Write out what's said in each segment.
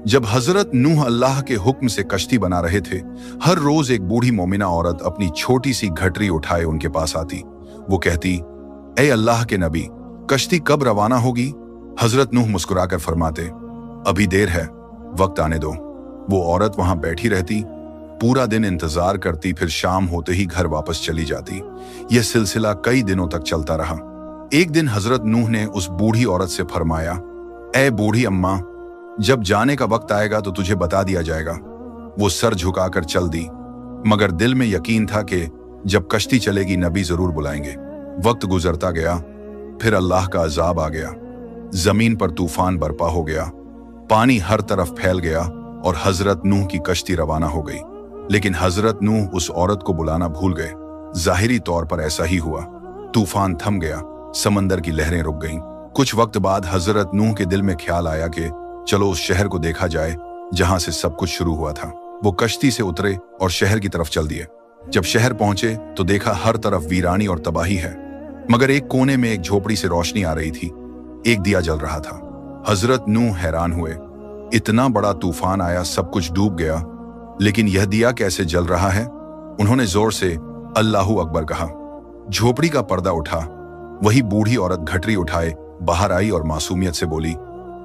जब हजरत नूह अल्लाह के हुक्म से कश्ती बना रहे थे, हर रोज एक बूढ़ी मोमिना औरत अपनी छोटी सी घटरी उठाए उनके पास आती। वो कहती, ए अल्लाह के नबी, कश्ती कब रवाना होगी? हजरत नूह मुस्कुराकर फरमाते, अभी देर है, वक्त आने दो। वो औरत वहां बैठी रहती, पूरा दिन इंतजार करती, फिर शाम होते ही घर वापस चली जाती। यह सिलसिला कई दिनों तक चलता रहा। एक दिन हजरत नूह ने उस बूढ़ी औरत से फरमाया, ए बूढ़ी अम्मा, जब जाने का वक्त आएगा तो तुझे बता दिया जाएगा। वो सर झुकाकर चल दी, मगर दिल में यकीन था कि जब कश्ती चलेगी नबी जरूर बुलाएंगे। वक्त गुजरता गया, फिर अल्लाह का अजाब आ गया। जमीन पर तूफान बरपा हो गया, पानी हर तरफ फैल गया और हजरत नूह की कश्ती रवाना हो गई। लेकिन हजरत नूह उस औरत को बुलाना भूल गए। जाहिरी तौर पर ऐसा ही हुआ। तूफान थम गया, समंदर की लहरें रुक गईं। कुछ वक्त बाद हजरत नूह के दिल में ख्याल आया कि चलो उस शहर को देखा जाए जहां से सब कुछ शुरू हुआ था। वो कश्ती से उतरे और शहर की तरफ चल दिए। जब शहर पहुंचे तो देखा हर तरफ वीरानी और तबाही है, मगर एक कोने में एक झोपड़ी से रोशनी आ रही थी। एक दिया जल रहा था। हजरत नूह हैरान हुए, इतना बड़ा तूफान आया, सब कुछ डूब गया, लेकिन यह दिया कैसे जल रहा है? उन्होंने जोर से अल्लाहू अकबर कहा। झोपड़ी का पर्दा उठा। वही बूढ़ी औरत घटरी उठाए बाहर आई और मासूमियत से बोली,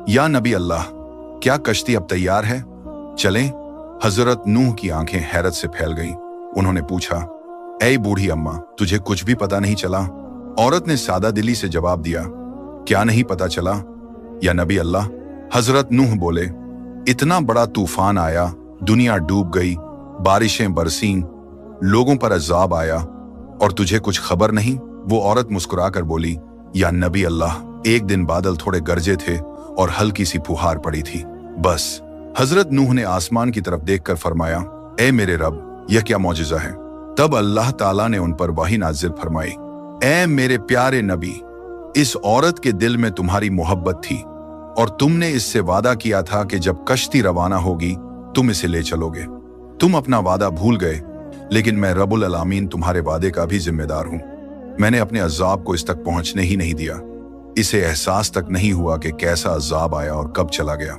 या नबी अल्लाह, क्या कश्ती अब तैयार है? चलें? हजरत नूह की आंखें हैरत से फैल गईं। उन्होंने पूछा, ऐ बूढ़ी अम्मा, तुझे कुछ भी पता नहीं चला? औरत ने सादा दिली से जवाब दिया, क्या नहीं पता चला या नबी अल्लाह? हजरत नूह बोले, इतना बड़ा तूफान आया, दुनिया डूब गई, बारिशें बरसीं, लोगों पर अजाब आया और तुझे कुछ खबर नहीं? वो औरत मुस्कुराकर बोली, या नबी अल्लाह, एक दिन बादल थोड़े गरजे थे और हल्की सी फुहार पड़ी थी, बस। हजरत नूह ने आसमान की तरफ देखकर फरमाया, ए मेरे रब, यह क्या मौजिज़ा है? तब अल्लाह ताला ने उन पर वही नाजिल फरमाई, ए मेरे प्यारे नबी, इस औरत के दिल में तुम्हारी मोहब्बत थी और तुमने इससे वादा किया था कि जब कश्ती रवाना होगी तुम इसे ले चलोगे। तुम अपना वादा भूल गए, लेकिन मैं रब्बुल आलमीन तुम्हारे वादे का भी जिम्मेदार हूं। मैंने अपने अजाब को इस तक पहुंचने ही नहीं दिया। इसे एहसास तक नहीं हुआ कि कैसा अजाब आया और कब चला गया।